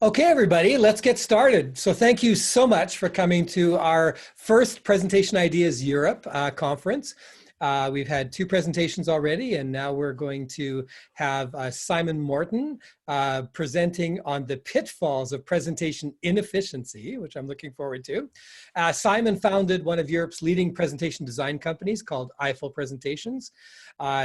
Okay, everybody, let's get started. So thank you so much for coming to our first Presentation Ideas Europe conference. We've had 2 presentations already, and now we're going to have Simon Morton presenting on the pitfalls of presentation inefficiency, which I'm looking forward to. Simon founded one of Europe's leading presentation design companies called Eyeful Presentations.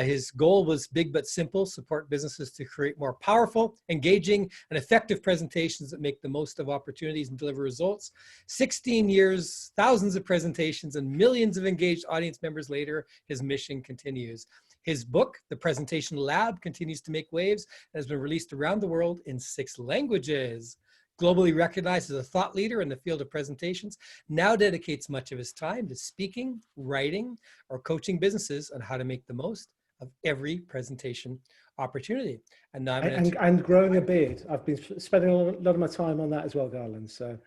His goal was big but simple: support businesses to create more powerful, engaging, and effective presentations that make the most of opportunities and deliver results. 16 years, thousands of presentations, and millions of engaged audience members later, his mission continues. His book, The Presentation Lab, continues to make waves and has been released around the world in 6 languages. Globally recognized as a thought leader in the field of presentations, now dedicates much of his time to speaking, writing, or coaching businesses on how to make the most of every presentation opportunity. And now and growing a beard. I've been spending a lot of my time on that as well, Garland. So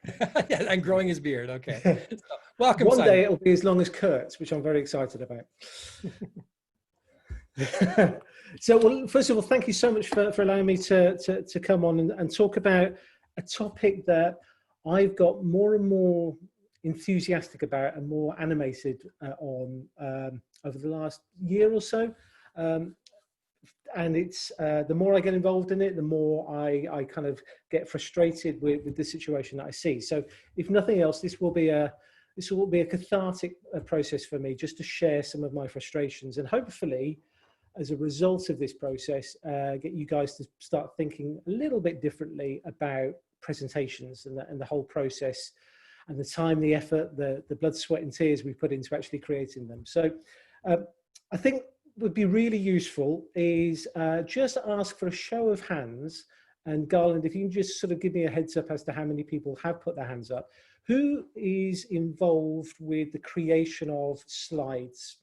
yeah, and growing his beard. Okay. So, welcome. One Simon. day it'll be as long as Kurt's, which I'm very excited about. So, well, first of all, thank you so much for allowing me to come on and talk about a topic that I've got more and more enthusiastic about and more animated on over the last year or so. And it's the more I get involved in it, the more I kind of get frustrated with the situation that I see. So if nothing else, this will be a cathartic process for me, just to share some of my frustrations, and hopefully, as a result of this process, get you guys to start thinking a little bit differently about presentations and the whole process, and the time, the effort, the blood, sweat and tears we put into actually creating them. So I think would be really useful is just ask for a show of hands. And Garland, if you can just sort of give me a heads up as to how many people have put their hands up. Who is involved with the creation of slides,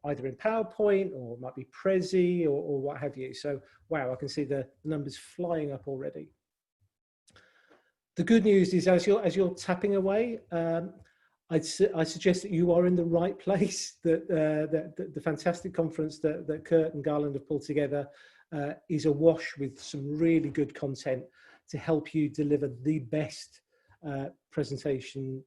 either in PowerPoint or it might be Prezi or what have you? So, wow, I can see the numbers flying up already. The good news is, as you're tapping away, I suggest that you are in the right place, that the fantastic conference that Kurt and Garland have pulled together is awash with some really good content to help you deliver the best presentation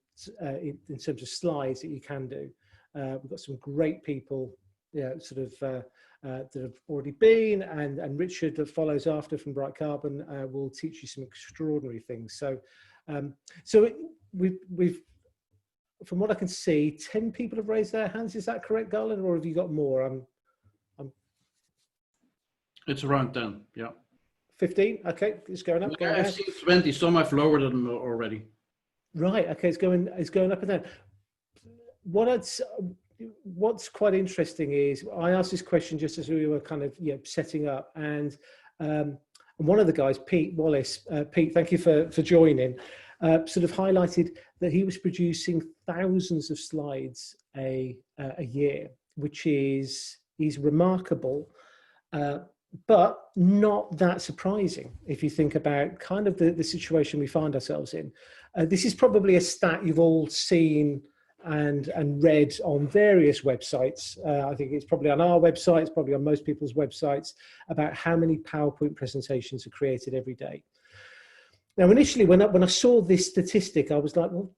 in terms of slides that you can do. We've got some great people, that have already been, and Richard that follows after from Bright Carbon will teach you some extraordinary things. So, we've from what I can see, 10 people have raised their hands. Is that correct, Garland, or have you got more? It's around 10, yeah. 15? Okay, it's going up. Yeah, I've seen 20. Some I've lowered them already. Right. Okay, it's going up and down. What's quite interesting is I asked this question just as we were kind of setting up, and one of the guys, Pete Wallace, Pete, thank you for joining. Sort of highlighted that he was producing thousands of slides a year, which is remarkable, but not that surprising if you think about kind of the situation we find ourselves in. This is probably a stat you've all seen and read on various websites. I think it's probably on our website, it's probably on most people's websites, about how many PowerPoint presentations are created every day. Now, initially, when I saw this statistic, I was like, well,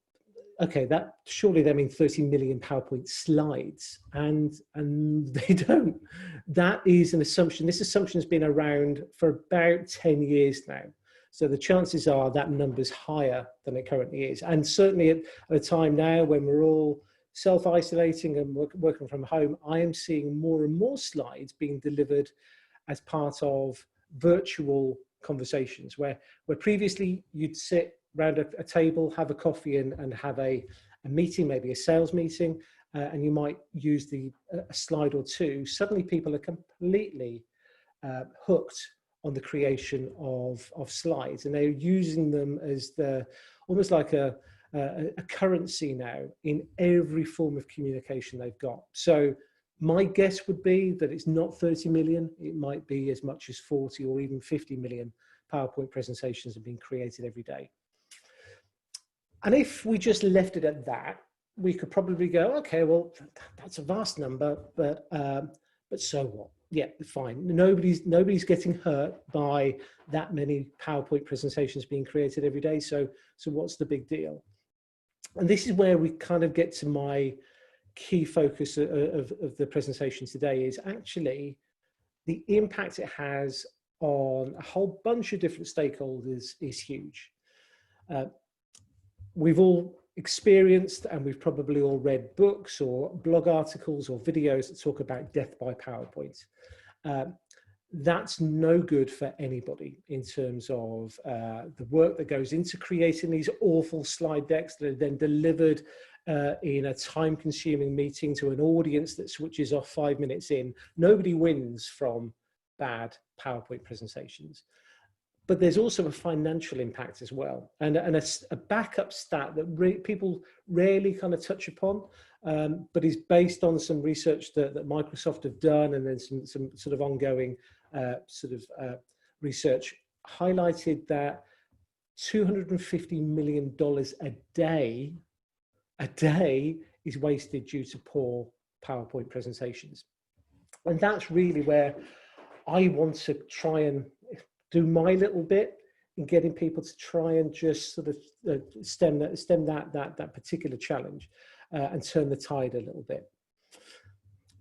okay, that surely they mean 30 million PowerPoint slides, and they don't. That is an assumption. This assumption has been around for about 10 years now. So the chances are that number's higher than it currently is. And certainly at a time now when we're all self-isolating and working from home, I am seeing more and more slides being delivered as part of virtual conversations, where previously you'd sit around a table, have a coffee and have a meeting, maybe a sales meeting, and you might use a slide or two. Suddenly people are completely hooked on the creation of slides, and they're using them as almost like a currency now in every form of communication they've got. So my guess would be that it's not 30 million, it might be as much as 40 or even 50 million PowerPoint presentations are being created every day. And if we just left it at that, we could probably go, okay, well, that's a vast number, but so what? yeah, fine. Nobody's getting hurt by that many PowerPoint presentations being created every day. So what's the big deal? And this is where we kind of get to my key focus of the presentation today, is actually the impact it has on a whole bunch of different stakeholders is huge. We've all experienced, and we've probably all read books or blog articles or videos that talk about death by PowerPoint. That's no good for anybody in terms of the work that goes into creating these awful slide decks that are then delivered in a time-consuming meeting to an audience that switches off 5 minutes in. Nobody wins from bad PowerPoint presentations. But there's also a financial impact as well, and a backup stat that people rarely kind of touch upon, but is based on some research that Microsoft have done, and then some sort of ongoing research highlighted that $250 million a day is wasted due to poor PowerPoint presentations. And that's really where I want to try and do my little bit in getting people to try and just sort of stem that particular challenge and turn the tide a little bit.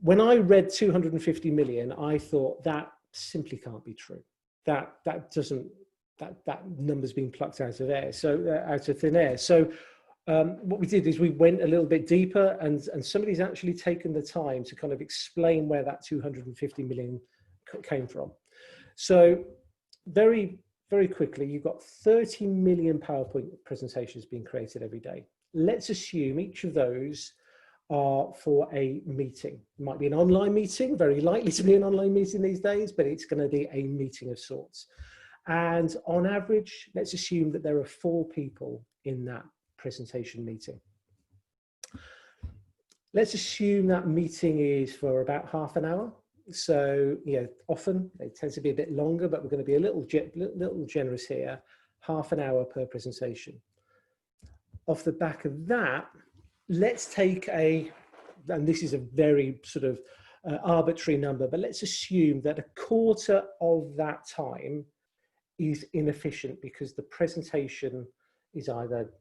When I read 250 million, I thought that simply can't be true. That number's been plucked out of air, out of thin air. So what we did is we went a little bit deeper, and somebody's actually taken the time to kind of explain where that 250 million came from. So very, very quickly, you've got 30 million PowerPoint presentations being created every day. Let's assume each of those are for a meeting. It might be an online meeting, very likely to be an online meeting these days, but it's going to be a meeting of sorts. And on average, let's assume that there are 4 people in that presentation meeting. Let's assume that meeting is for about half an hour. So, often they tend to be a bit longer, but we're going to be a little generous here, half an hour per presentation. Off the back of that, let's take and this is a very sort of arbitrary number, but let's assume that a quarter of that time is inefficient because the presentation is either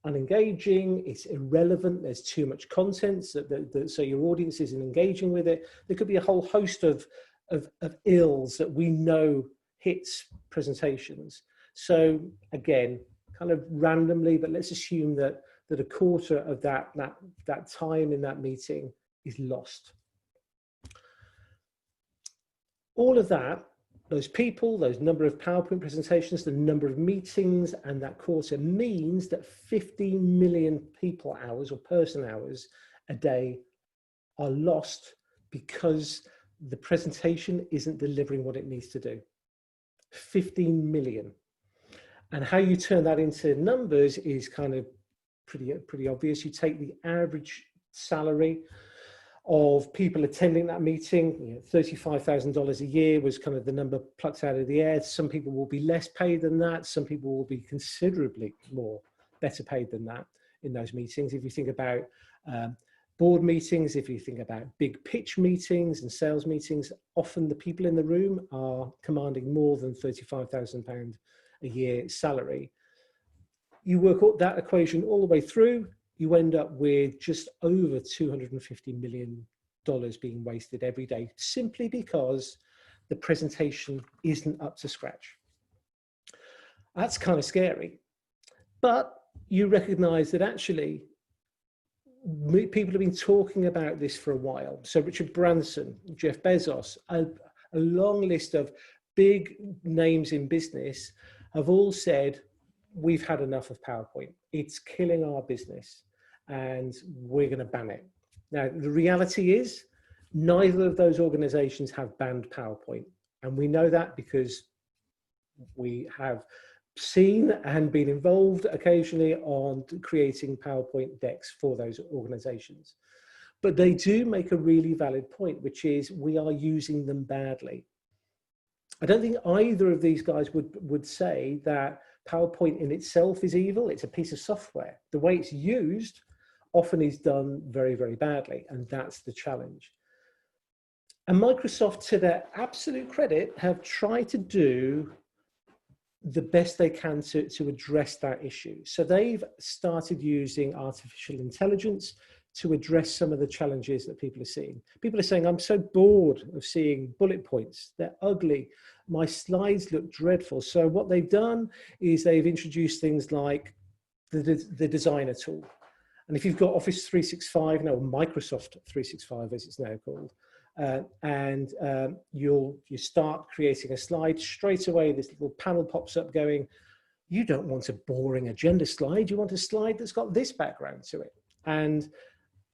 unengaging, it's irrelevant, there's too much content, so your audience isn't engaging with it. There could be a whole host of ills that we know hits presentations. So again, kind of randomly, but let's assume that a quarter of that time in that meeting is lost. All of that, those people, those number of PowerPoint presentations, the number of meetings, and that quarter means that 15 million people hours or person hours a day are lost because the presentation isn't delivering what it needs to do. 15 million. And how you turn that into numbers is kind of pretty obvious. You take the average salary of people attending that meeting, $35,000 a year was kind of the number plucked out of the air. Some people will be less paid than that. Some people will be considerably better paid than that in those meetings. If you think about board meetings, if you think about big pitch meetings and sales meetings, often the people in the room are commanding more than £35,000 a year salary. You work that equation all the way through, you end up with just over $250 million being wasted every day, simply because the presentation isn't up to scratch. That's kind of scary, but you recognize that actually people have been talking about this for a while. So Richard Branson, Jeff Bezos, a long list of big names in business have all said, we've had enough of PowerPoint. It's killing our business and we're going to ban it. Now, the reality is neither of those organizations have banned PowerPoint. And we know that because we have seen and been involved occasionally on creating PowerPoint decks for those organizations. But they do make a really valid point, which is we are using them badly. I don't think either of these guys would say that PowerPoint in itself is evil. It's a piece of software. The way it's used often is done very, very badly, and that's the challenge. And Microsoft, to their absolute credit, have tried to do the best they can to address that issue. So they've started using artificial intelligence to address some of the challenges that people are seeing. People are saying, I'm so bored of seeing bullet points. They're ugly. My slides look dreadful. So what they've done is they've introduced things like the designer tool. And if you've got Office 365, no, Microsoft 365 as it's now called, you start creating a slide, straight away this little panel pops up going, you don't want a boring agenda slide, you want a slide that's got this background to it. And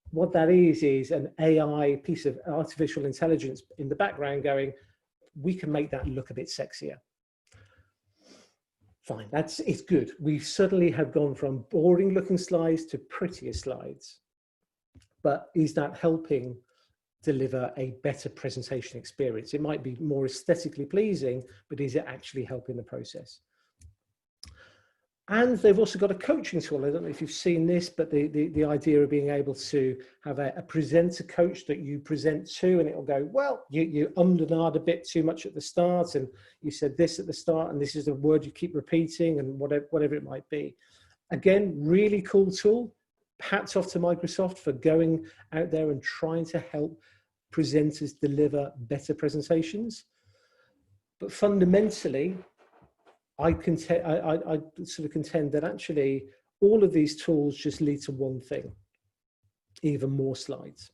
what that is an AI piece of artificial intelligence in the background going, we can make that look a bit sexier. Fine, it's good. We suddenly have gone from boring looking slides to prettier slides. But is that helping deliver a better presentation experience? It might be more aesthetically pleasing, but is it actually helping the process? And they've also got a coaching tool. I don't know if you've seen this, but the idea of being able to have a presenter coach that you present to, and it'll go, well, you ummed and ahed a bit too much at the start, and you said this at the start, and this is a word you keep repeating, and whatever it might be. Again, really cool tool. Hats off to Microsoft for going out there and trying to help presenters deliver better presentations. But fundamentally, I sort of contend that actually all of these tools just lead to one thing: even more slides.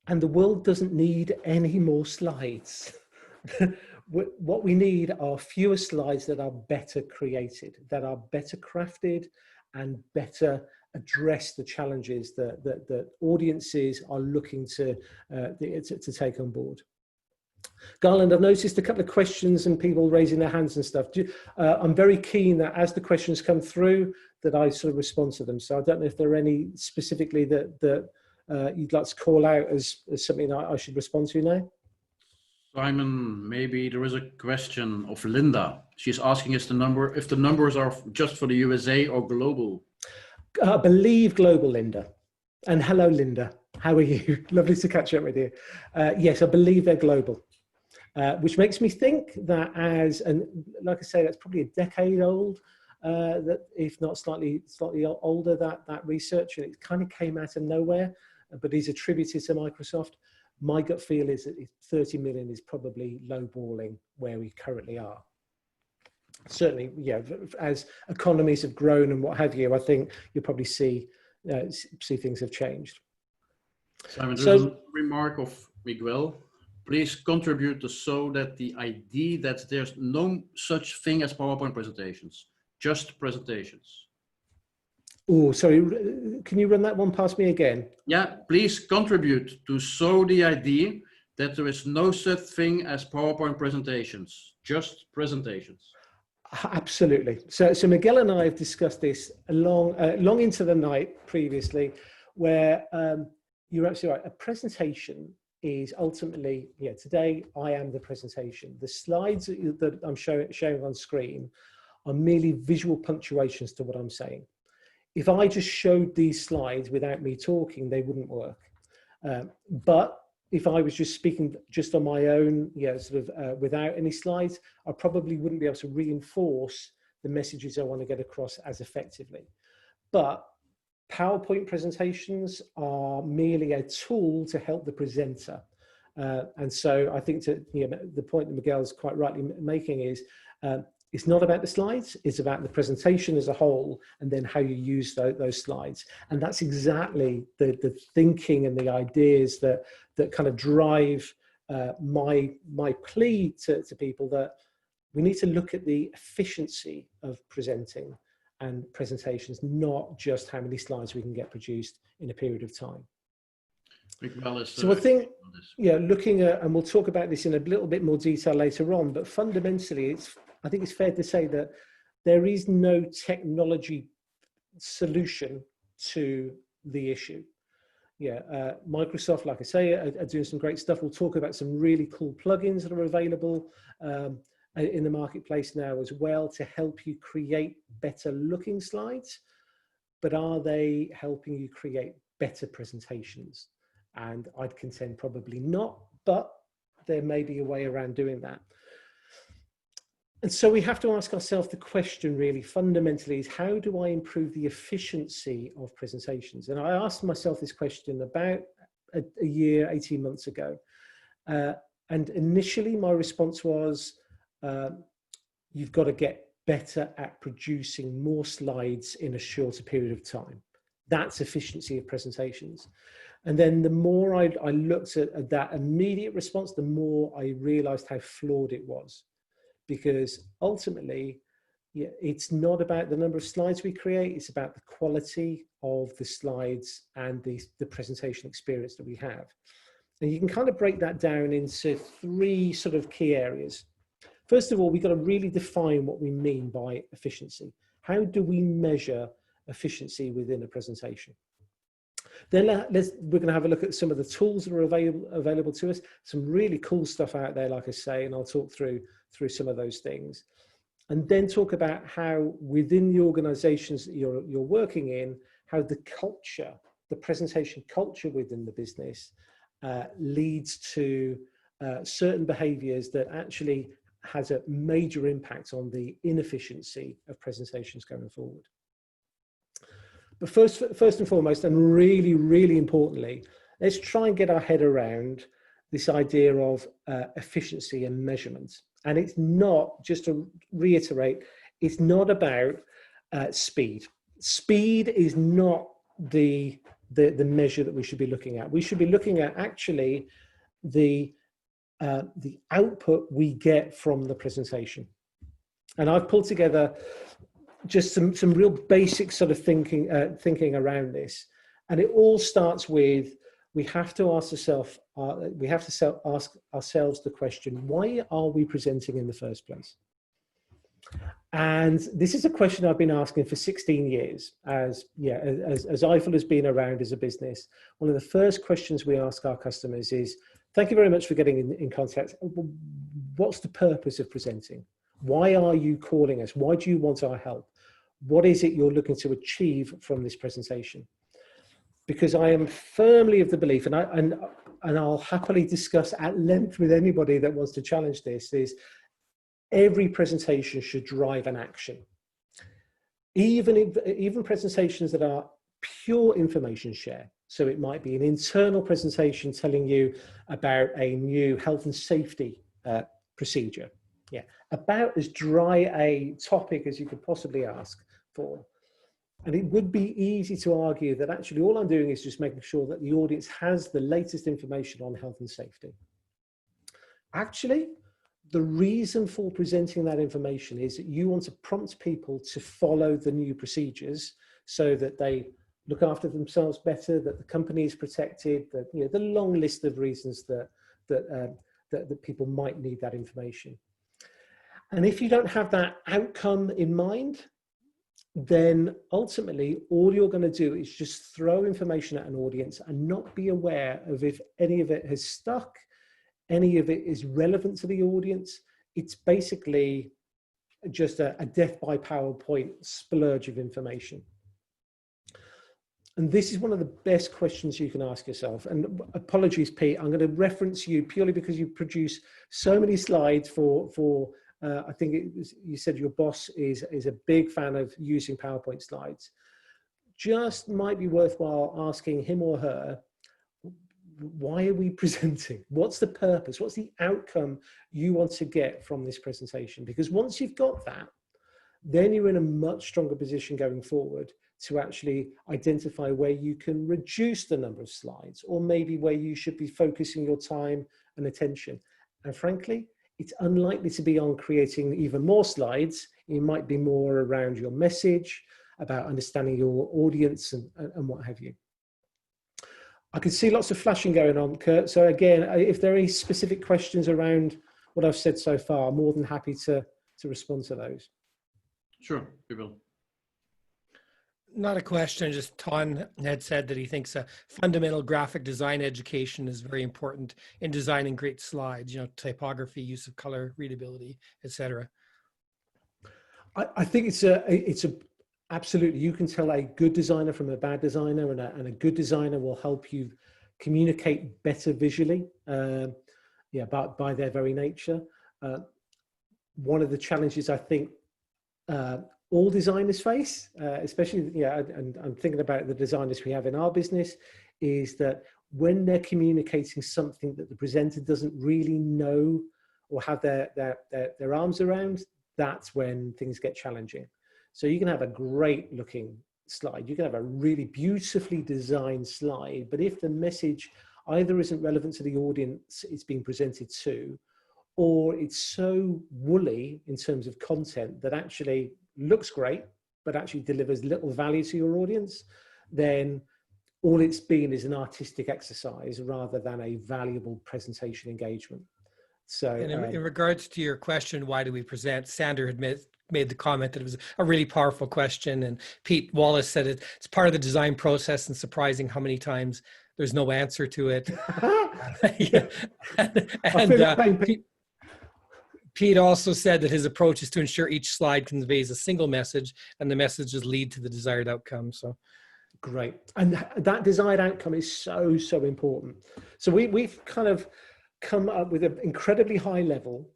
And the world doesn't need any more slides. What we need are fewer slides that are better created, that are better crafted, and better address the challenges that audiences are looking to take on board. Garland, I've noticed a couple of questions and people raising their hands and stuff. I'm very keen that as the questions come through, that I sort of respond to them. So I don't know if there are any specifically that you'd like to call out as something that I should respond to now. Simon, maybe there is a question of Linda. She's asking if the numbers are just for the USA or global. I believe global, Linda. And hello, Linda. How are you? Lovely to catch up with you. Yes, I believe they're global. Which makes me think that and like I say, that's probably a decade old, that if not slightly older, that research, and it kind of came out of nowhere, but is attributed to Microsoft. My gut feel is that 30 million is probably lowballing where we currently are. Certainly, yeah, as economies have grown and what have you, I think you'll probably see things have changed. Simon, there's a remark of Miguel. Please contribute to show that the idea that there's no such thing as PowerPoint presentations, just presentations. Oh, sorry, can you run that one past me again? Yeah, please contribute to show the idea that there is no such thing as PowerPoint presentations, just presentations. Absolutely. So Miguel and I have discussed this long into the night previously, where you're absolutely right. A presentation is ultimately, yeah, today I am the presentation. The slides that I'm showing on screen are merely visual punctuations to what I'm saying. If I just showed these slides without me talking, they wouldn't work. But if I was just speaking just on my own, yeah, sort of without any slides, I probably wouldn't be able to reinforce the messages I want to get across as effectively. But PowerPoint presentations are merely a tool to help the presenter. And so I think the point that Miguel is quite rightly making is it's not about the slides, it's about the presentation as a whole, and then how you use those slides. And that's exactly the thinking and the ideas that kind of drive my plea to people, that we need to look at the efficiency of presenting and presentations, not just how many slides we can get produced in a period of time. So I think, yeah, looking at, and we'll talk about this in a little bit more detail later on, but fundamentally, I think it's fair to say that there is no technology solution to the issue. Yeah, Microsoft, like I say, are doing some great stuff. We'll talk about some really cool plugins that are available in the marketplace now as well to help you create better looking slides. But are they helping you create better presentations? And I'd contend probably not, but there may be a way around doing that. And so we have to ask ourselves the question really fundamentally is, how do I improve the efficiency of presentations? And I asked myself this question about a year, 18 months ago. And initially my response was, you've got to get better at producing more slides in a shorter period of time. That's efficiency of presentations. And then the more I looked at that immediate response, the more I realized how flawed it was. Because ultimately, yeah, it's not about the number of slides we create, it's about the quality of the slides and the presentation experience that we have. And you can kind of break that down into three sort of key areas. First of all, we've got to really define what we mean by efficiency. How do we measure efficiency within a presentation? Then we're going to have a look at some of the tools that are available to us. Some really cool stuff out there, like I say, and I'll talk through some of those things. And then talk about how within the organizations that you're working in, how the culture, the presentation culture within the business leads to certain behaviors that actually has a major impact on the inefficiency of presentations going forward. But first and foremost, and really, really importantly, let's try and get our head around this idea of efficiency and measurement. And it's not, just to reiterate, it's not about speed. Speed is not the measure that we should be looking at. We should be looking at actually the output we get from the presentation. And I've pulled together just some real basic sort of thinking around this. And it all starts with, we have to ask ourselves the question, why are we presenting in the first place? And this is a question I've been asking for 16 years as Eyeful has been around as a business. One of the first questions we ask our customers is, thank you very much for getting in contact. What's the purpose of presenting? Why are you calling us? Why do you want our help? What is it you're looking to achieve from this presentation? Because I am firmly of the belief, and I'll happily discuss at length with anybody that wants to challenge this, is every presentation should drive an action. Even presentations that are pure information share. So it might be an internal presentation telling you about a new health and safety procedure. Yeah, about as dry a topic as you could possibly ask for. And it would be easy to argue that actually all I'm doing is just making sure that the audience has the latest information on health and safety. Actually, the reason for presenting that information is that you want to prompt people to follow the new procedures so that they look after themselves better, that the company is protected, that, you know, the long list of reasons that people might need that information. And if you don't have that outcome in mind, then ultimately all you're going to do is just throw information at an audience and not be aware of if any of it has stuck, any of it is relevant to the audience. It's basically just a death by PowerPoint splurge of information. And this is one of the best questions you can ask yourself. And apologies, Pete, I'm going to reference you purely because you produce so many slides for I think you said your boss is a big fan of using PowerPoint slides. Just might be worthwhile asking him or her, why are we presenting? What's the purpose? What's the outcome you want to get from this presentation? Because once you've got that, then you're in a much stronger position going forward to actually identify where you can reduce the number of slides, or maybe where you should be focusing your time and attention. And frankly, it's unlikely to be on creating even more slides. It might be more around your message, about understanding your audience and what have you. I can see lots of flashing going on, Kurt. So again, if there are any specific questions around what I've said so far, I'm more than happy to respond to those. Sure, we will. Not a question, just Ton had said that he thinks a fundamental graphic design education is very important in designing great slides, you know, typography, use of color, readability, etc. I think it's absolutely, you can tell a good designer from a bad designer, and a good designer will help you communicate better visually. yeah, by their very nature. One of the challenges I think all designers face, especially, yeah, and I'm thinking about the designers we have in our business, is that when they're communicating something that the presenter doesn't really know or have their arms around, that's when things get challenging. So you can have a great looking slide, you can have a really beautifully designed slide, but if the message either isn't relevant to the audience it's being presented to, or it's so woolly in terms of content that actually looks great, but actually delivers little value to your audience, then all it's been is an artistic exercise rather than a valuable presentation engagement. So and in regards to your question, why do we present? Sandra had made the comment that it was a really powerful question, and Pete Wallace said it's part of the design process and surprising how many times there's no answer to it. Yeah. And Pete also said that his approach is to ensure each slide conveys a single message and the messages lead to the desired outcome. So great. And that desired outcome is so, so important. So we've kind of come up with an incredibly high level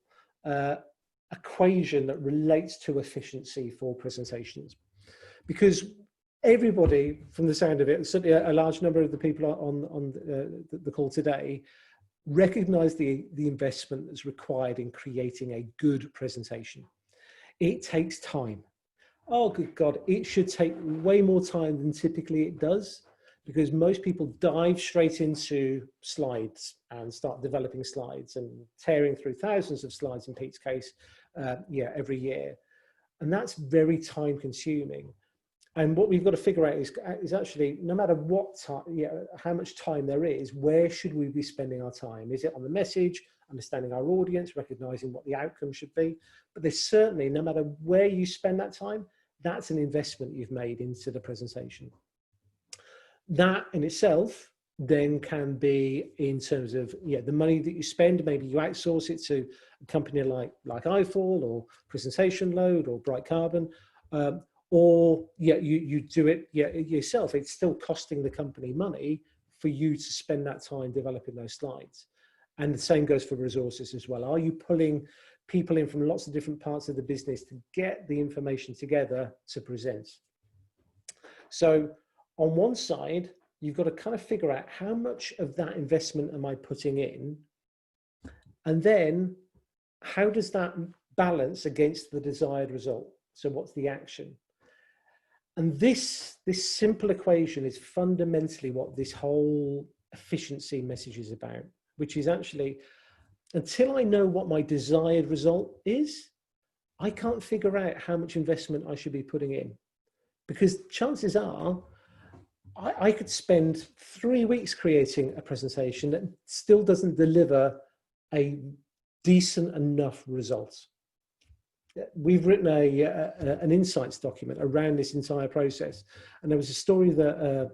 equation that relates to efficiency for presentations, because everybody, from the sound of it, certainly a large number of the people on the call today, recognize the investment that's required in creating a good presentation. It takes time. Oh, good God, it should take way more time than typically it does, because most people dive straight into slides and start developing slides and tearing through thousands of slides in Pete's case, yeah, every year. And that's very time consuming. And what we've got to figure out is actually, no matter what time, yeah, how much time there is, where should we be spending our time? Is it on the message, understanding our audience, recognizing what the outcome should be? But there's certainly, no matter where you spend that time, that's an investment you've made into the presentation. That in itself then can be in terms of, yeah, the money that you spend. Maybe you outsource it to a company like Eyeful or Presentation Load or Bright Carbon, or yeah, you do it yourself. It's still costing the company money for you to spend that time developing those slides. And the same goes for resources as well. Are you pulling people in from lots of different parts of the business to get the information together to present? So on one side, you've got to kind of figure out how much of that investment am I putting in? And then how does that balance against the desired result? So what's the action? And this simple equation is fundamentally what this whole efficiency message is about, which is actually, until I know what my desired result is, I can't figure out how much investment I should be putting in. Because chances are, I could spend 3 weeks creating a presentation that still doesn't deliver a decent enough result. We've written an insights document around this entire process. And there was a story that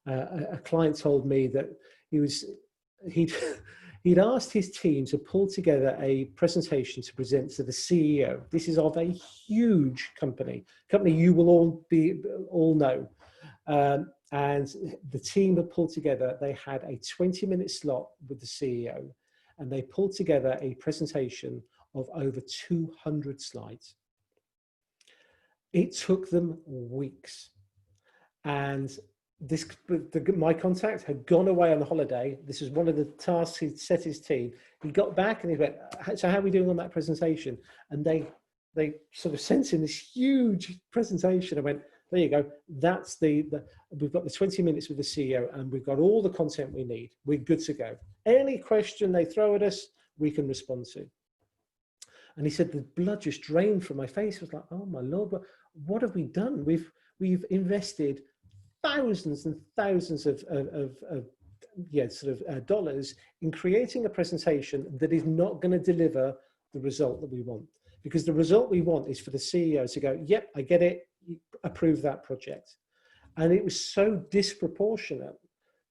a client told me that he'd asked his team to pull together a presentation to present to the CEO. This is of a huge company you will all know. And the team had pulled together, they had a 20-minute slot with the CEO, and they pulled together a presentation of over 200 slides. It took them weeks. And my contact had gone away on holiday. This was one of the tasks he'd set his team. He got back and he went, so how are we doing on that presentation? And they sort of sent in this huge presentation. I went, there you go. That's we've got the 20 minutes with the CEO and we've got all the content we need. We're good to go. Any question they throw at us, we can respond to. And he said, the blood just drained from my face. I was like, oh my Lord, what have we done? We've invested thousands and thousands of dollars in creating a presentation that is not going to deliver the result that we want. Because the result we want is for the CEO to go, yep, I get it, approve that project. And it was so disproportionate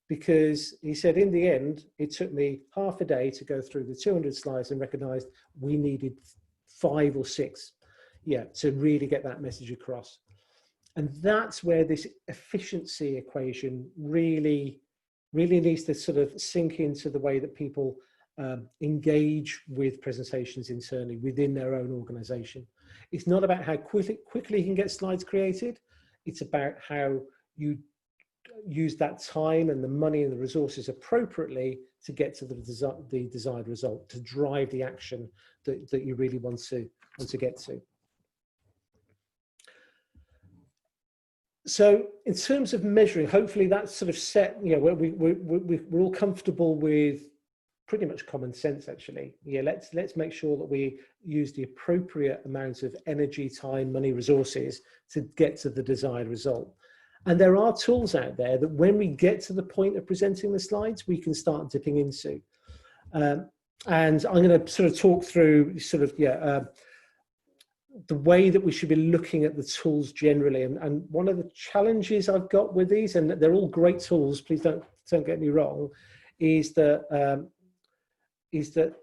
because he said, in the end, it took me half a day to go through the 200 slides and recognized we needed 5 or 6, to really get that message across. And that's where this efficiency equation really needs to sort of sink into the way that people engage with presentations internally within their own organization. It's not about how quickly you can get slides created. It's about how you use that time and the money and the resources appropriately to get to the desired result, to drive the action that you really want to get to. So in terms of measuring, hopefully that's sort of set, you know, we're all comfortable with pretty much common sense, actually. Yeah, let's make sure that we use the appropriate amount of energy, time, money, resources to get to the desired result. And there are tools out there that when we get to the point of presenting the slides, we can start dipping into. And I'm going to sort of talk through sort of, the way that we should be looking at the tools generally. And one of the challenges I've got with these, and they're all great tools, please don't get me wrong, is that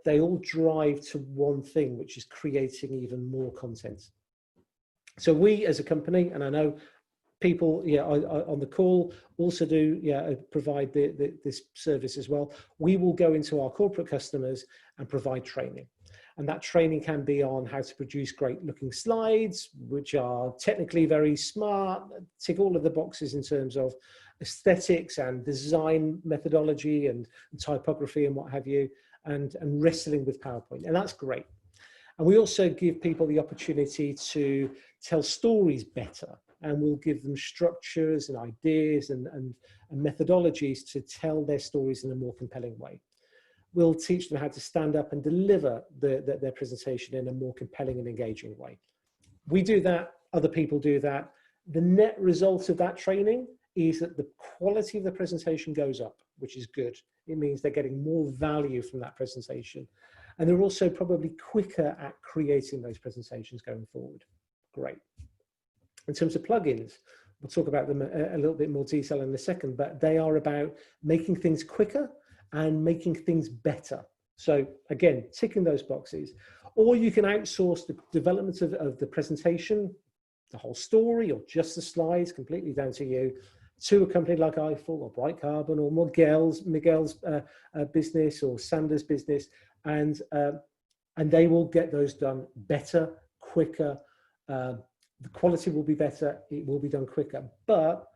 they all drive to one thing, which is creating even more content. So we as a company, and I know people on the call also do provide this service as well, we will go into our corporate customers and provide training. And that training can be on how to produce great looking slides, which are technically very smart, tick all of the boxes in terms of aesthetics and design methodology and typography and what have you, and wrestling with PowerPoint. And that's great. And we also give people the opportunity to tell stories better. And we'll give them structures and ideas and methodologies to tell their stories in a more compelling way. We'll teach them how to stand up and deliver their presentation in a more compelling and engaging way. We do that, other people do that. The net result of that training is that the quality of the presentation goes up, which is good. It means they're getting more value from that presentation. And they're also probably quicker at creating those presentations going forward. Great. In terms of plugins, we'll talk about them a little bit more detail in a second, but they are about making things quicker and making things better. So again, ticking those boxes. Or you can outsource the development of the presentation, the whole story, or just the slides, completely down to you, to a company like Eyeful or Bright Carbon or Miguel's business or Sanders' business, and they will get those done better, quicker. The quality will be better, it will be done quicker, but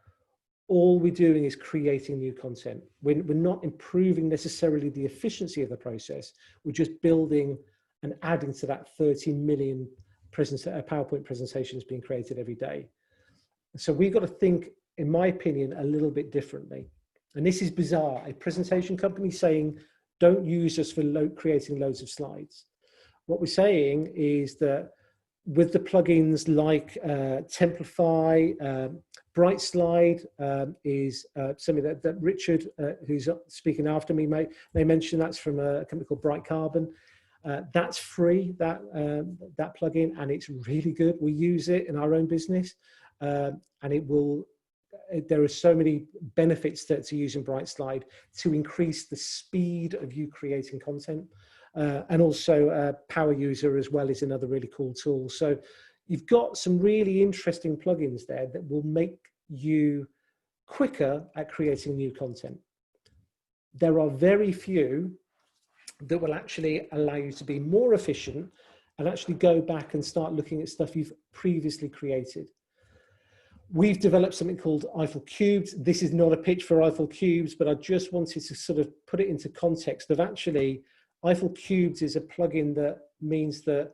all we're doing is creating new content. We're not improving necessarily the efficiency of the process, we're just building and adding to that 30 million PowerPoint presentations being created every day. So we've got to think, in my opinion, a little bit differently. And this is bizarre, a presentation company saying, don't use us for creating loads of slides. What we're saying is that with the plugins like Templify, Bright Slide is something that Richard, who's speaking after me, may mention. That's from a company called Bright Carbon. That's free, that plugin, and it's really good. We use it in our own business, and there are so many benefits to using Bright Slide to increase the speed of you creating content. And also Power User as well is another really cool tool. So you've got some really interesting plugins there that will make you quicker at creating new content. There are very few that will actually allow you to be more efficient and actually go back and start looking at stuff you've previously created. We've developed something called Eyeful Cubes. This is not a pitch for Eyeful Cubes, but I just wanted to sort of put it into context of actually Eyeful Cubes is a plugin that means that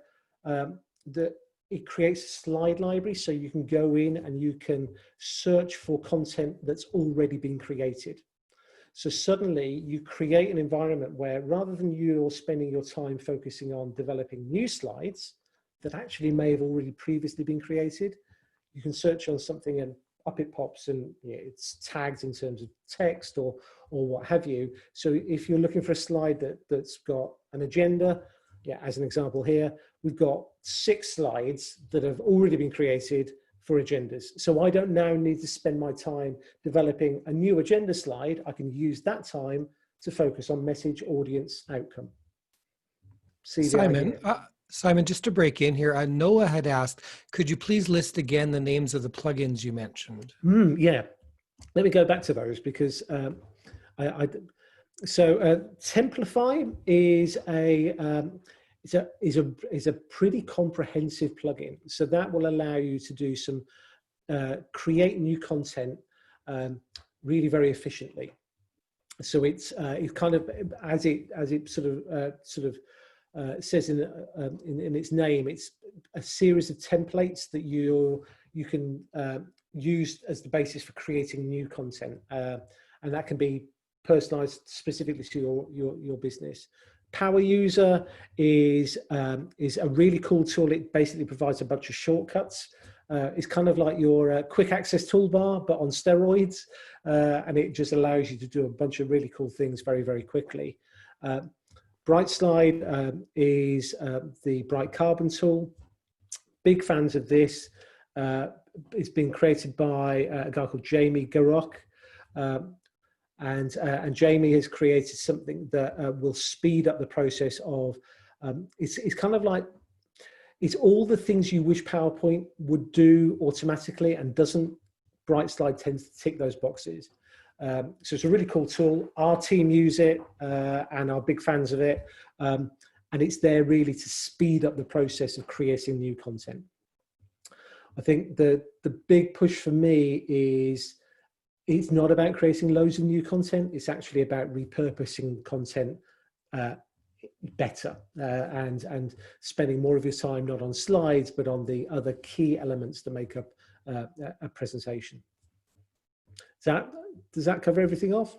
it creates a slide library, so you can go in and you can search for content that's already been created. So suddenly you create an environment where rather than you spending your time focusing on developing new slides that actually may have already previously been created, you can search on something and up it pops, and it's tagged in terms of text or what have you. So if you're looking for a slide that's got an agenda, as an example here, we've got 6 slides that have already been created for agendas. So I don't now need to spend my time developing a new agenda slide. I can use that time to focus on message, audience, outcome. Simon, just to break in here, Noah had asked, could you please list again the names of the plugins you mentioned? Yeah, let me go back to those because Templify is a pretty comprehensive plugin. So that will allow you to do some create new content really very efficiently. So it's kind of as it sort of says in its name, it's a series of templates that you can use as the basis for creating new content, and that can be personalized specifically to your business. Power User is a really cool tool. It basically provides a bunch of shortcuts. It's kind of like your quick access toolbar, but on steroids, and it just allows you to do a bunch of really cool things very, very quickly. BrightSlide is the Bright Carbon tool. Big fans of this. It's been created by a guy called Jamie Garrock. And Jamie has created something that will speed up the process of, it's kind of like, it's all the things you wish PowerPoint would do automatically and doesn't. BrightSlide tends to tick those boxes. So it's a really cool tool. Our team use it and are big fans of it. And it's there really to speed up the process of creating new content. I think the big push for me is, it's not about creating loads of new content. It's actually about repurposing content better and spending more of your time not on slides, but on the other key elements to make up a presentation. Does that cover everything off?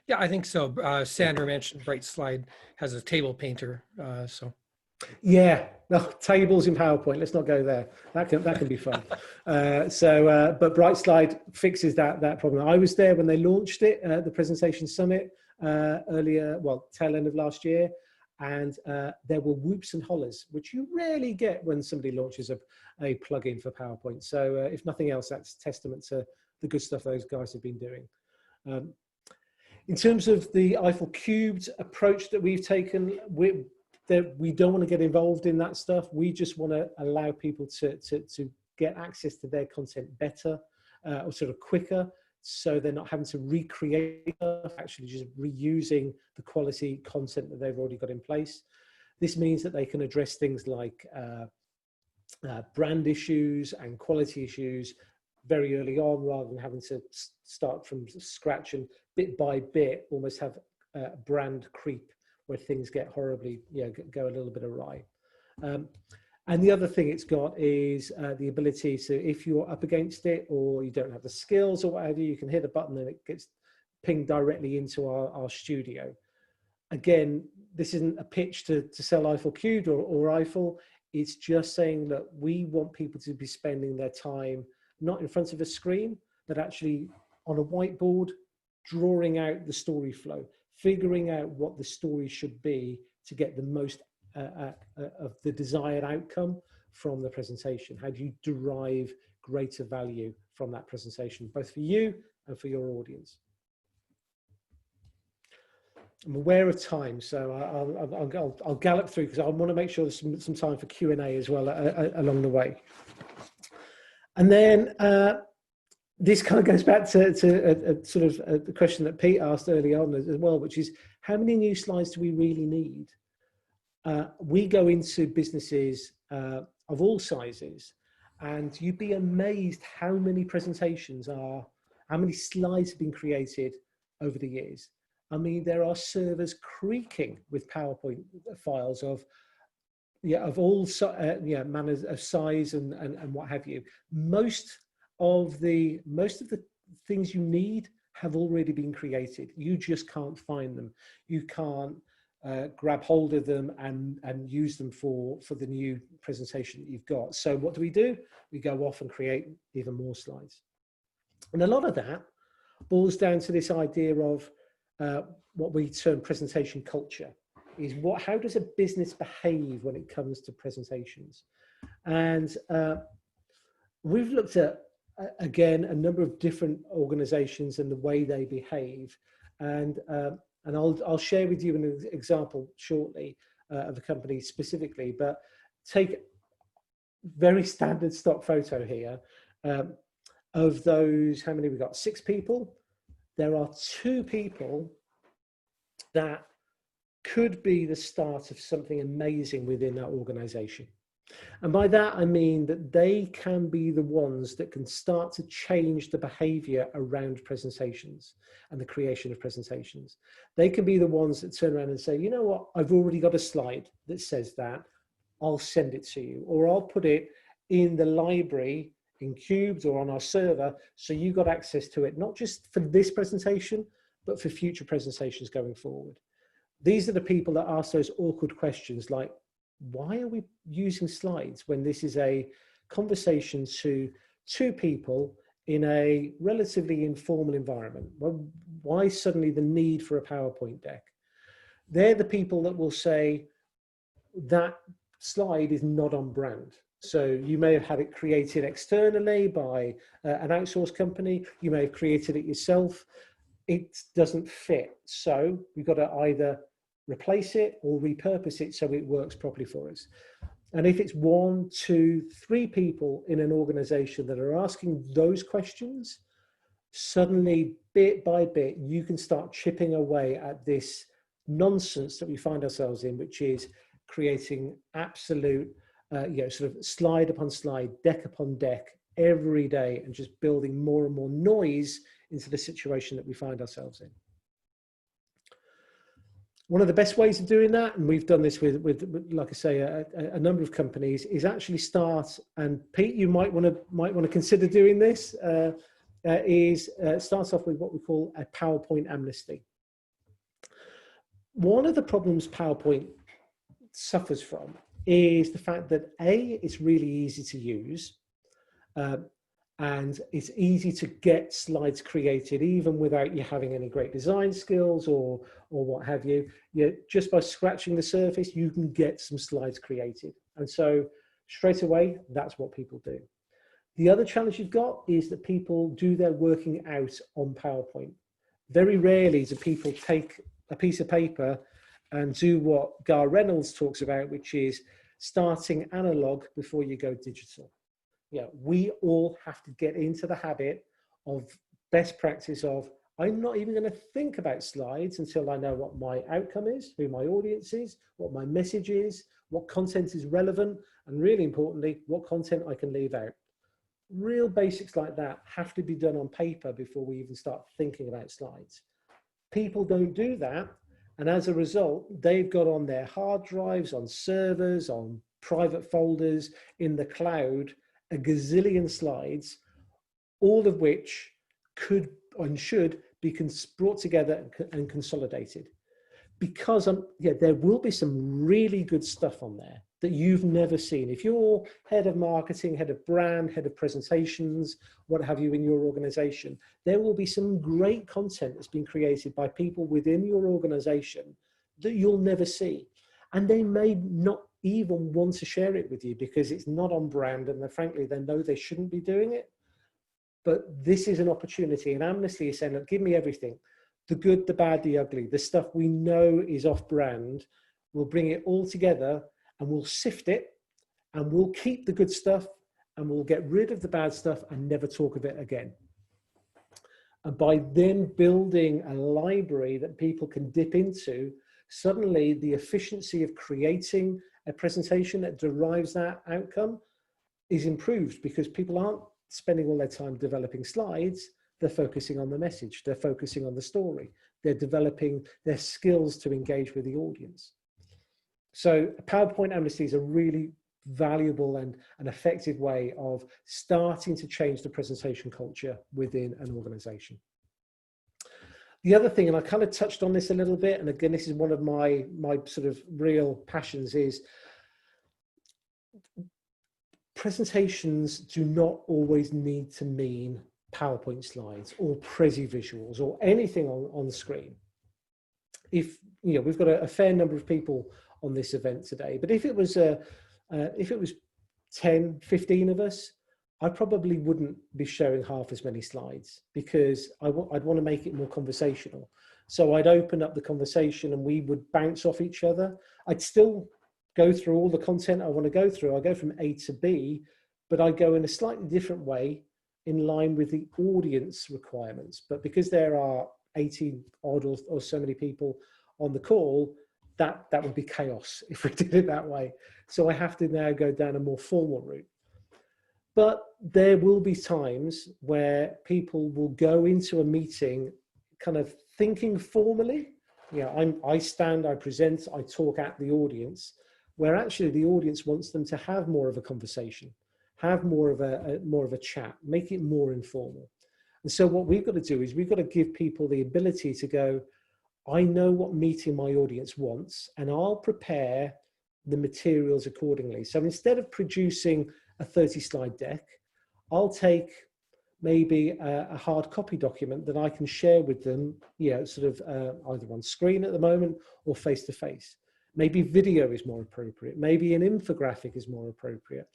Yeah, I think so. Sandra mentioned BrightSlide has a table painter, so. Yeah, no, tables in PowerPoint. Let's not go there. That can be fun. But BrightSlide fixes that problem. I was there when they launched it at the Presentation Summit earlier, well, tail end of last year, and there were whoops and hollers, which you rarely get when somebody launches a plugin for PowerPoint. So if nothing else, that's testament to the good stuff those guys have been doing. In terms of the Eyeful Cubed approach that we've taken, we don't want to get involved in that stuff. We just want to allow people to get access to their content better or sort of quicker, so they're not having to recreate stuff, actually just reusing the quality content that they've already got in place. This means that they can address things like brand issues and quality issues very early on, rather than having to start from scratch and bit by bit almost have brand creep, where things get horribly, go a little bit awry. And the other thing it's got is the ability to, if you're up against it or you don't have the skills or whatever, you can hit a button and it gets pinged directly into our studio. Again, this isn't a pitch to sell Eyeful Cubed or Eyeful. It's just saying that we want people to be spending their time not in front of a screen, but actually on a whiteboard, drawing out the story flow, figuring out what the story should be to get the most of the desired outcome from the presentation. How do you derive greater value from that presentation, both for you and for your audience? I'm aware of time, so I'll gallop through because I want to make sure there's some time for Q&A as well along the way. And then this kind of goes back to the question that Pete asked early on as well, which is, how many new slides do we really need? We go into businesses of all sizes, and you'd be amazed how many how many slides have been created over the years. I mean, there are servers creaking with PowerPoint files of all manners of size and what have you. Most of the things you need have already been created. You just can't find them. You can't grab hold of them and use them for the new presentation that you've got. So what do? We go off and create even more slides. And a lot of that boils down to this idea of what we term presentation culture. Is how does a business behave when it comes to presentations? And we've looked at, again, a number of different organizations and the way they behave. And I'll share with you an example shortly of a company specifically, but take very standard stock photo here of those, how many we got? 6 people. There are 2 people that could be the start of something amazing within that organization. And by that, I mean that they can be the ones that can start to change the behavior around presentations and the creation of presentations. They can be the ones that turn around and say, you know what, I've already got a slide that says that, I'll send it to you, or I'll put it in the library in cubes or on our server, so you got access to it, not just for this presentation, but for future presentations going forward. These are the people that ask those awkward questions like, why are we using slides when this is a conversation to two people in a relatively informal environment? Well, why suddenly the need for a PowerPoint deck? They're the people that will say that slide is not on brand. So you may have had it created externally by an outsourced company. You may have created it yourself. It doesn't fit. So we've got to either replace it or repurpose it so it works properly for us. And if it's 1, 2, 3 people in an organization that are asking those questions, suddenly bit by bit, you can start chipping away at this nonsense that we find ourselves in, which is creating absolute, sort of slide upon slide, deck upon deck every day, and just building more and more noise into the situation that we find ourselves in. One of the best ways of doing that, and we've done this with like I say, a number of companies, is actually start, and Pete, you might want to consider doing this, starts off with what we call a PowerPoint amnesty. One of the problems PowerPoint suffers from is the fact that A, it's really easy to use, and it's easy to get slides created even without you having any great design skills or what have you. Just by scratching the surface, you can get some slides created. And so straight away, that's what people do. The other challenge you've got is that people do their working out on PowerPoint. Very rarely do people take a piece of paper and do what Gar Reynolds talks about, which is starting analog before you go digital. Yeah, we all have to get into the habit of best practice of, I'm not even going to think about slides until I know what my outcome is, who my audience is, what my message is, what content is relevant, and really importantly, what content I can leave out. Real basics like that have to be done on paper before we even start thinking about slides. People don't do that, and as a result, they've got on their hard drives, on servers, on private folders, in the cloud, a gazillion slides, all of which could and should be brought together and consolidated. Because there will be some really good stuff on there that you've never seen. If you're head of marketing, head of brand, head of presentations, what have you in your organization, there will be some great content that's been created by people within your organization that you'll never see. And they may not even want to share it with you because it's not on brand, and frankly, they know they shouldn't be doing it. But this is an opportunity, and Amnesty is saying, look, give me everything. The good, the bad, the ugly, the stuff we know is off brand. We'll bring it all together and we'll sift it, and we'll keep the good stuff and we'll get rid of the bad stuff and never talk of it again. And by then building a library that people can dip into, suddenly the efficiency of creating a presentation that derives that outcome is improved, because people aren't spending all their time developing slides. They're focusing on the message. They're focusing on the story. They're developing their skills to engage with the audience. So PowerPoint amnesty is a really valuable and an effective way of starting to change the presentation culture within an organization. The other thing, and I kind of touched on this a little bit, and again, this is one of my sort of real passions, is presentations do not always need to mean PowerPoint slides or Prezi visuals or anything on the screen. If we've got a fair number of people on this event today, but if it was 10, 15 of us, I probably wouldn't be sharing half as many slides, because I'd want to make it more conversational. So I'd open up the conversation and we would bounce off each other. I'd still go through all the content I want to go through. I go from A to B, but I go in a slightly different way in line with the audience requirements. But because there are 18 odd or so many people on the call, that would be chaos if we did it that way. So I have to now go down a more formal route. But there will be times where people will go into a meeting kind of thinking formally. I stand, I present, I talk at the audience, where actually the audience wants them to have more of a conversation, have more of a chat, make it more informal. And so what we've got to do is we've got to give people the ability to go, I know what meeting my audience wants, and I'll prepare the materials accordingly. So instead of producing a 30-slide deck, I'll take maybe a hard copy document that I can share with them, sort of either on screen at the moment or face-to-face. Maybe video is more appropriate. Maybe an infographic is more appropriate.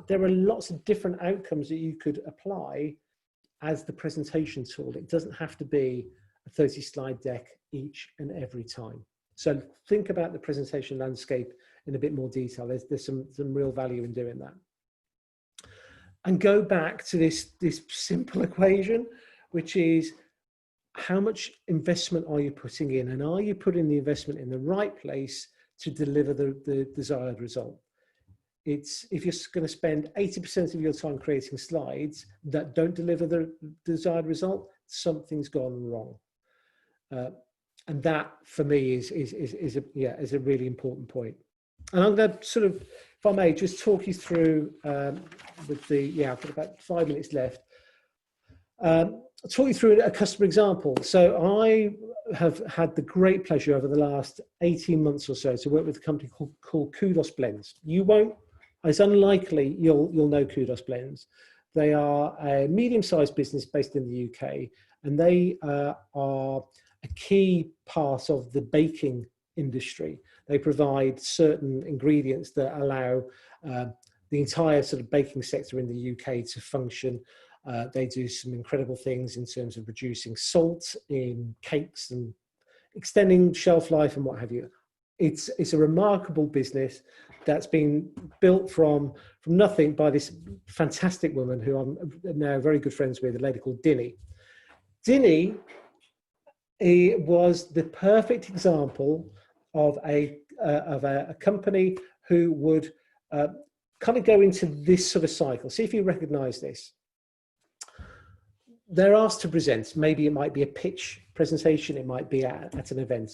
There are lots of different outcomes that you could apply as the presentation tool. It doesn't have to be a 30-slide deck each and every time. So think about the presentation landscape in a bit more detail. There's some real value in doing that. And go back to this simple equation, which is how much investment are you putting in, and are you putting the investment in the right place to deliver the desired result? If you're going to spend 80% of your time creating slides that don't deliver the desired result, something's gone wrong. And that for me is a really important point. And I'm going to sort of, if I may, just talk you through I've got about 5 minutes left. I'll talk you through a customer example. So I have had the great pleasure over the last 18 months or so to work with a company called Kudos Blends. It's unlikely you'll know Kudos Blends. They are a medium-sized business based in the UK, and they are a key part of the baking industry. They provide certain ingredients that allow the entire sort of baking sector in the UK to function. They do some incredible things in terms of reducing salt in cakes and extending shelf life and what have you. It's a remarkable business that's been built from nothing by this fantastic woman who I'm now very good friends with, a lady called Dinny. Dinny was the perfect example of a company who would kind of go into this sort of cycle. See if you recognize this. They're asked to present. Maybe it might be a pitch presentation. It might be at an event.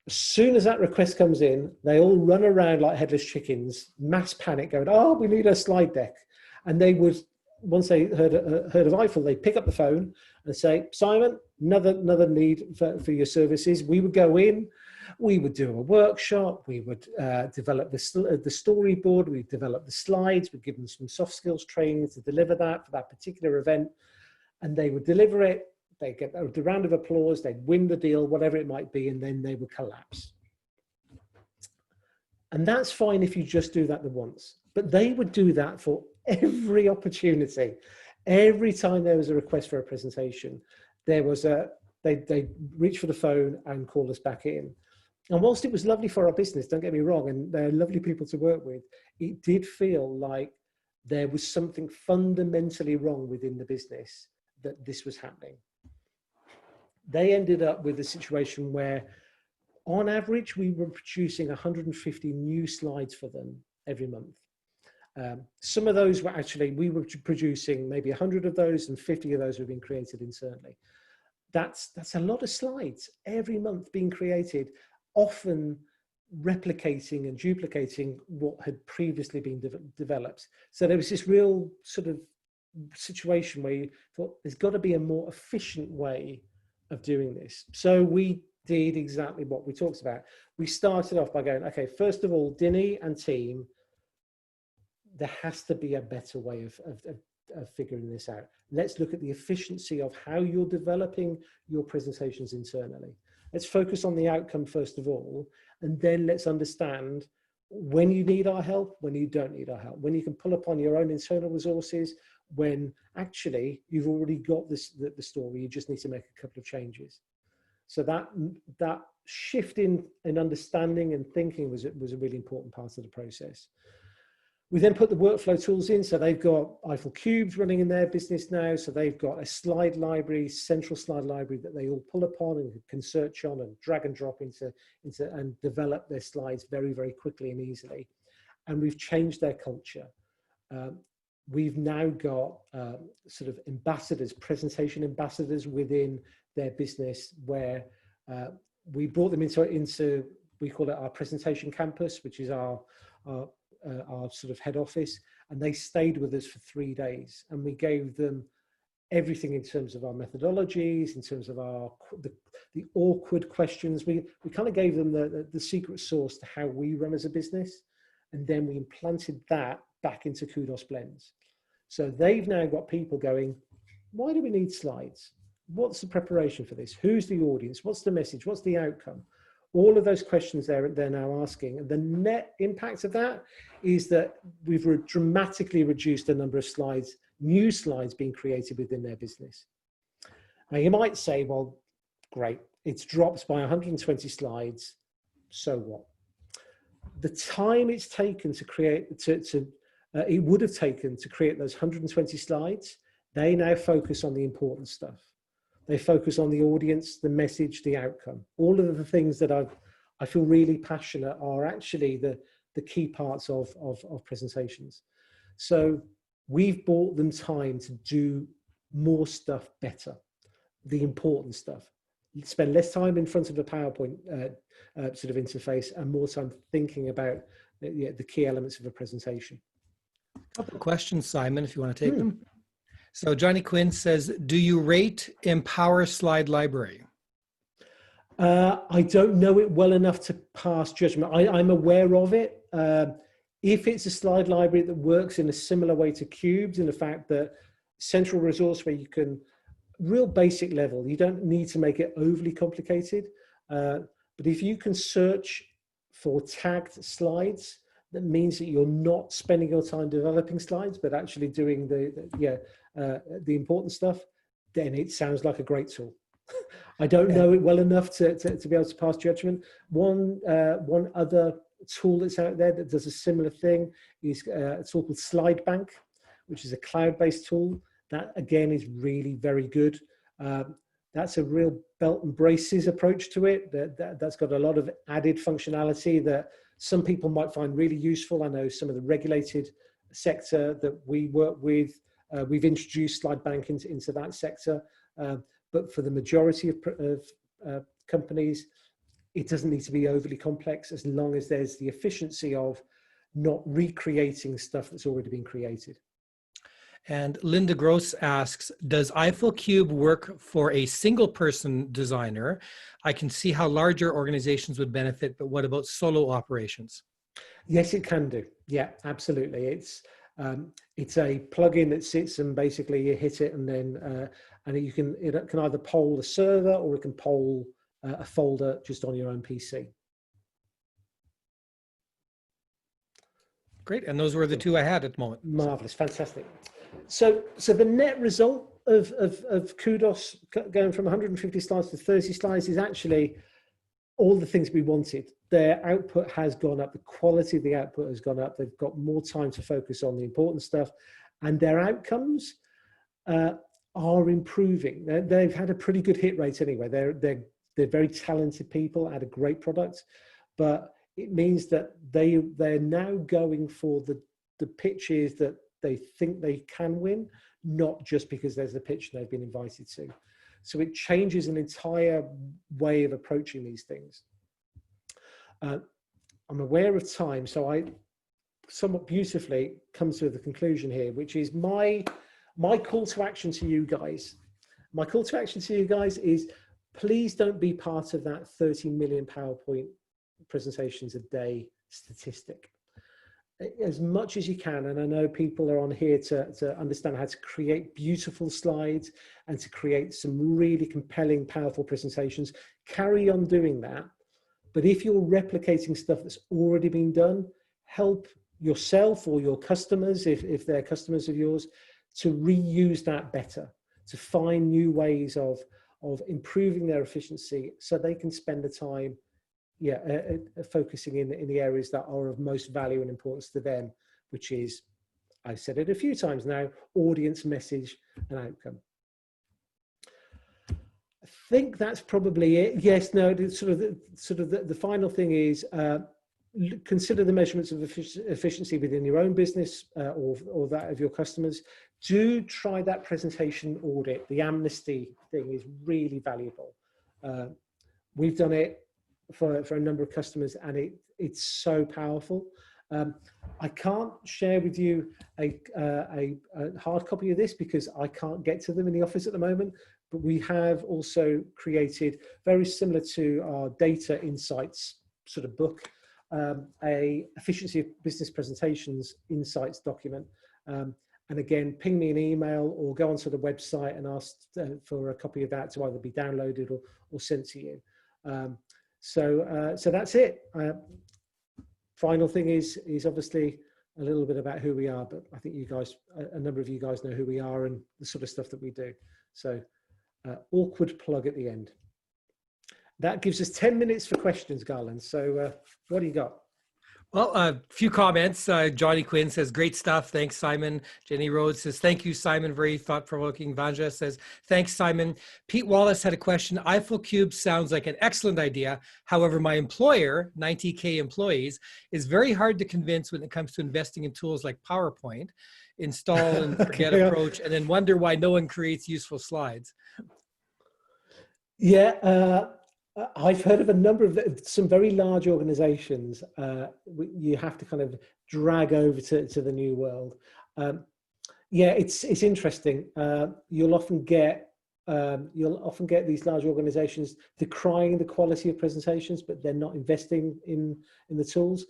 As soon as that request comes in, they all run around like headless chickens, mass panic, going, oh, we need a slide deck. And they would, once they heard of Eyeful, they'd pick up the phone and say, Simon, another need for your services. We would go in, we would do a workshop, we would develop the storyboard, we'd develop the slides, we'd give them some soft skills training to deliver that for that particular event. And they would deliver it. They'd get the round of applause, they'd win the deal, whatever it might be, and then they would collapse. And that's fine if you just do that the once, but they would do that for every opportunity. Every time there was a request for a presentation, they'd reach for the phone and call us back in. And whilst it was lovely for our business, don't get me wrong, and they're lovely people to work with, it did feel like there was something fundamentally wrong within the business that this was happening. They ended up with a situation where, on average, we were producing 150 new slides for them every month. Some of those were actually, we were producing maybe 100 of those, and 50 of those were being created internally. That's a lot of slides every month being created, often replicating and duplicating what had previously been developed. So there was this real sort of situation where you thought there's got to be a more efficient way of doing this. So we did exactly what we talked about. We started off by going, okay, first of all, Dinny and team, there has to be a better way of figuring this out. Let's look at the efficiency of how you're developing your presentations internally. Let's focus on the outcome first of all, and then let's understand when you need our help, when you don't need our help, when you can pull upon your own internal resources, when actually you've already got the story, you just need to make a couple of changes. So that shift in understanding and thinking was a really important part of the process. We then put the workflow tools in. So they've got Eyeful Cubes running in their business now. So they've got a slide library, central slide library that they all pull upon and can search on and drag and drop into and develop their slides very, very quickly and easily. And we've changed their culture. We've now got sort of ambassadors, presentation ambassadors within their business, where we brought them into we call it our presentation campus, which is our sort of head office, and they stayed with us for 3 days, and we gave them everything in terms of our methodologies, in terms of the awkward questions. We kind of gave them the secret sauce to how we run as a business, and then we implanted that back into Kudos Blends. So they've now got people going, why do we need slides? What's the preparation for this? Who's the audience? What's the message? What's the outcome? All of those questions they're now asking. And the net impact of that is that we've dramatically reduced the number of slides, new slides being created within their business. Now you might say, well, great, it's dropped by 120 slides. So what? The time it's taken to create, it would have taken to create those 120 slides, they now focus on the important stuff. They focus on the audience, the message, the outcome. All of the things that I feel really passionate are actually the key parts of presentations. So we've bought them time to do more stuff better, the important stuff. You spend less time in front of a PowerPoint sort of interface and more time thinking about the key elements of a presentation. A couple of questions, Simon, if you want to take them. So Johnny Quinn says, do you rate Empower Slide Library? I don't know it well enough to pass judgment. I'm aware of it. If it's a slide library that works in a similar way to Cubes, in the fact that central resource where you can, real basic level, you don't need to make it overly complicated. But if you can search for tagged slides, that means that you're not spending your time developing slides, but actually doing the important stuff, then it sounds like a great tool. I don't know it well enough to be able to pass judgment. One other tool that's out there that does a similar thing is a tool called Slide Bank, which is a cloud-based tool. That again is really very good. That's a real belt and braces approach to it. That's got a lot of added functionality that some people might find really useful. I know some of the regulated sector that we work with, we've introduced Slide Bank into that sector. But for the majority of companies, it doesn't need to be overly complex as long as there's the efficiency of not recreating stuff that's already been created. And Linda Gross asks, does Eyeful Cube work for a single person designer? I can see how larger organizations would benefit, but what about solo operations? Yes, it can do. Yeah, absolutely. It's a plugin that sits and basically you hit it and then it can either poll a server or it can poll a folder just on your own PC. Great, and those were the two I had at the moment. Marvelous, fantastic. So the net result of Kudos going from 150 slides to 30 slides is actually all the things we wanted. Their output has gone up, the quality of the output has gone up, they've got more time to focus on the important stuff, and their outcomes are improving. They've had a pretty good hit rate anyway. They're very talented people, had a great product, but it means that they're now going for the pitches that they think they can win, not just because there's a pitch they've been invited to. So it changes an entire way of approaching these things. I'm aware of time, so I somewhat beautifully come to the conclusion here, which is my call to action to you guys. My call to action to you guys is, please don't be part of that 30 million PowerPoint presentations a day statistic. As much as you can, and I know people are on here to understand how to create beautiful slides and to create some really compelling, powerful presentations. Carry on doing that. But if you're replicating stuff that's already been done, help yourself or your customers, if they're customers of yours, to reuse that better, to find new ways of improving their efficiency so they can spend the time focusing in the areas that are of most value and importance to them which is, I've said it a few times now, audience, message, and outcome. I think that's probably it. Yes, no, the final thing is consider the measurements of efficiency within your own business or that of your customers. Do try that presentation audit. The amnesty thing is really valuable. We've done it for a number of customers, and it's so powerful. I can't share with you a hard copy of this because I can't get to them in the office at the moment, but we have also created, very similar to our data insights sort of book, a efficiency of business presentations insights document. And again, ping me an email or go onto the website and ask for a copy of that to either be downloaded or sent to you. So that's it. Final thing is obviously a little bit about who we are, but I think you guys, a number of you guys know who we are and the sort of stuff that we do. So awkward plug at the end. That gives us 10 minutes for questions, Garland. So what do you got? Well, a few comments. Johnny Quinn says, great stuff. Thanks, Simon. Jenny Rhodes says, thank you, Simon. Very thought-provoking. Vanja says, thanks, Simon. Pete Wallace had a question. Eyeful Cube sounds like an excellent idea. However, my employer, 90K employees, is very hard to convince when it comes to investing in tools like PowerPoint, install and forget approach, and then wonder why no one creates useful slides. Yeah, I've heard of a number of some very large organizations you have to kind of drag over to the new world. Yeah, it's interesting. You'll often get these large organizations decrying the quality of presentations, but they're not investing in the tools.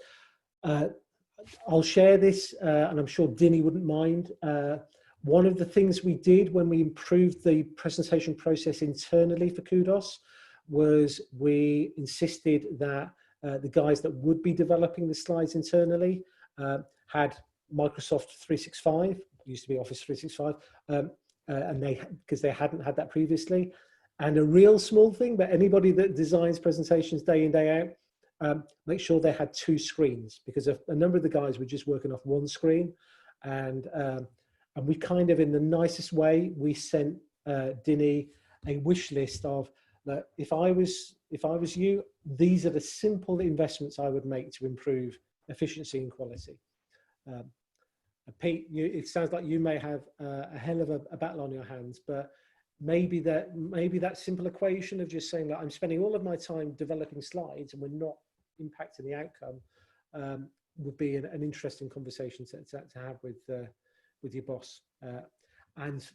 I'll share this, and I'm sure Dinny wouldn't mind. One of the things we did when we improved the presentation process internally for Kudos was we insisted that the guys that would be developing the slides internally had Microsoft 365, used to be Office 365, and because they hadn't had that previously. And a real small thing, but anybody that designs presentations day in, day out, make sure they had 2 screens, because a number of the guys were just working off 1 screen. And we kind of, in the nicest way, we sent Dinny a wish list of, that if I was you, these are the simple investments I would make to improve efficiency and quality. Pete, it sounds like you may have a hell of a battle on your hands, but maybe that simple equation of just saying that I'm spending all of my time developing slides and we're not impacting the outcome would be an interesting conversation to have with your boss. And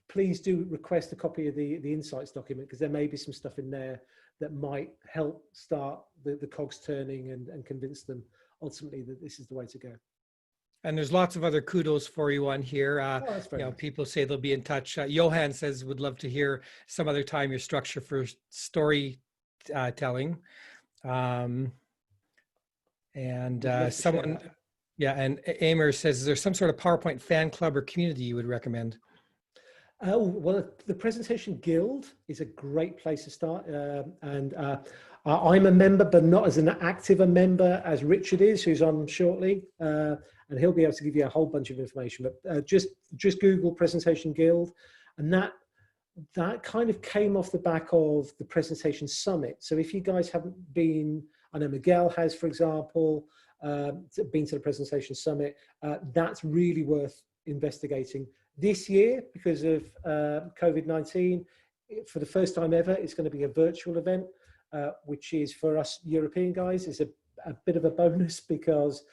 please do request a copy of the insights document, because there may be some stuff in there that might help start the cogs turning and convince them ultimately that this is the way to go. And there's lots of other kudos for you on here. People say they'll be in touch. Johan says, would love to hear some other time your structure for story telling. And someone, and Amer says, is there some sort of PowerPoint fan club or community you would recommend? Oh, well, the Presentation Guild is a great place to start. And I'm a member, but not as an active a member as Richard is, who's on shortly. And he'll be able to give you a whole bunch of information. But just Google Presentation Guild. And that kind of came off the back of the Presentation Summit. So if you guys haven't been, I know Miguel has, for example, been to the Presentation Summit, that's really worth investigating. This year, because of COVID-19, for the first time ever, it's going to be a virtual event, which is, for us European guys, is a bit of a bonus, because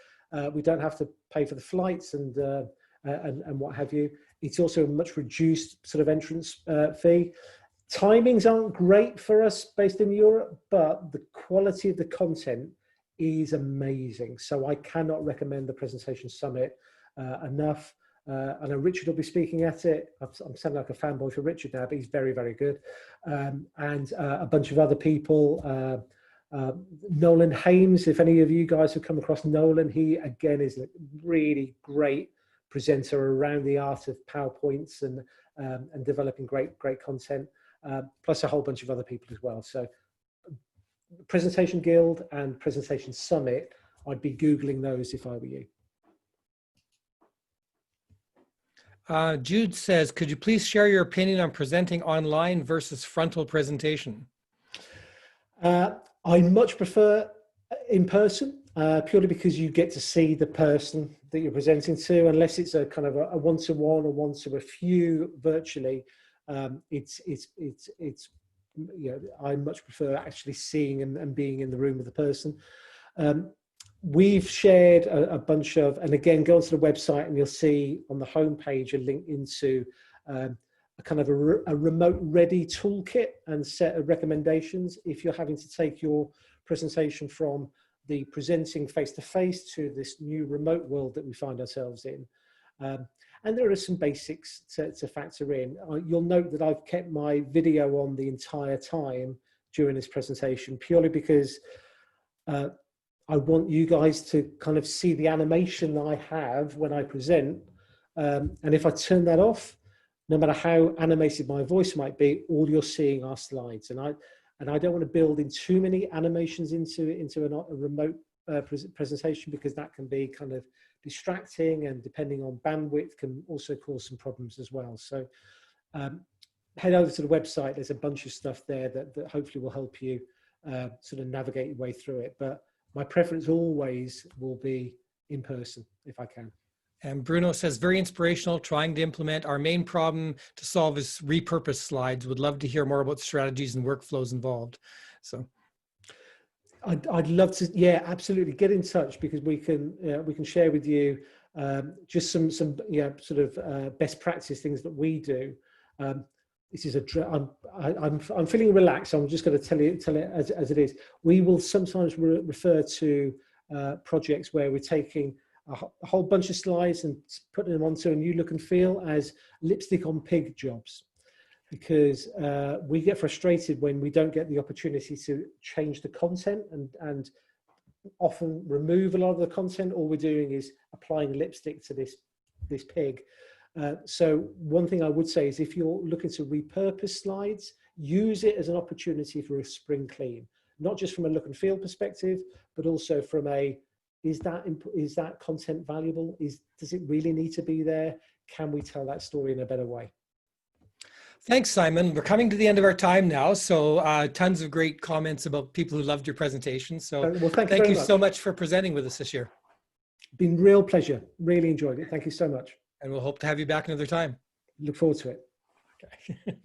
we don't have to pay for the flights and what have you. It's also a much reduced sort of entrance fee. Timings aren't great for us based in Europe, but the quality of the content is amazing. So I cannot recommend the Presentation Summit enough. I know Richard will be speaking at it. I'm sounding like a fanboy for Richard now, but he's very, very good. And a bunch of other people. Nolan Hames, if any of you guys have come across Nolan, he again is a really great presenter around the art of PowerPoints and developing great content, plus a whole bunch of other people as well. So Presentation Guild and Presentation Summit, I'd be Googling those if I were you. Jude says, could you please share your opinion on presenting online versus frontal presentation? I much prefer in person, purely because you get to see the person that you're presenting to, unless it's a kind of a one-to-one or one-to-a-few virtually. I much prefer actually seeing and being in the room with the person. We've shared a bunch of, and again, go onto the website and you'll see on the homepage a link into a kind of a remote ready toolkit and set of recommendations if you're having to take your presentation from the presenting face-to-face to this new remote world that we find ourselves in. And there are some basics to factor in. You'll note that I've kept my video on the entire time during this presentation, purely because I want you guys to kind of see the animation that I have when I present. And if I turn that off, no matter how animated my voice might be, all you're seeing are slides. And I don't want to build in too many animations into a remote presentation, because that can be kind of distracting, and depending on bandwidth can also cause some problems as well. So head over to the website. There's a bunch of stuff there that hopefully will help you sort of navigate your way through it. But my preference always will be in person if I can. And Bruno says, very inspirational, trying to implement. Our main problem to solve is repurpose slides. Would love to hear more about strategies and workflows involved. So I'd love to, yeah, absolutely. Get in touch, because we can share with you just some sort of best practice things that we do. This is I'm feeling relaxed, so I'm just going to tell it as it is. We will sometimes refer to projects where we're taking a whole bunch of slides and putting them onto a new look and feel as lipstick on pig jobs, because we get frustrated when we don't get the opportunity to change the content and often remove a lot of the content. All we're doing is applying lipstick to this pig. So one thing I would say is, if you're looking to repurpose slides, use it as an opportunity for a spring clean, not just from a look and feel perspective, but also from a, is that content valuable? Does it really need to be there? Can we tell that story in a better way? Thanks, Simon. We're coming to the end of our time now. So tons of great comments about people who loved your presentation. So well, thank you so much for presenting with us this year. Been real pleasure. Really enjoyed it. Thank you so much. And we'll hope to have you back another time. Look forward to it. Okay.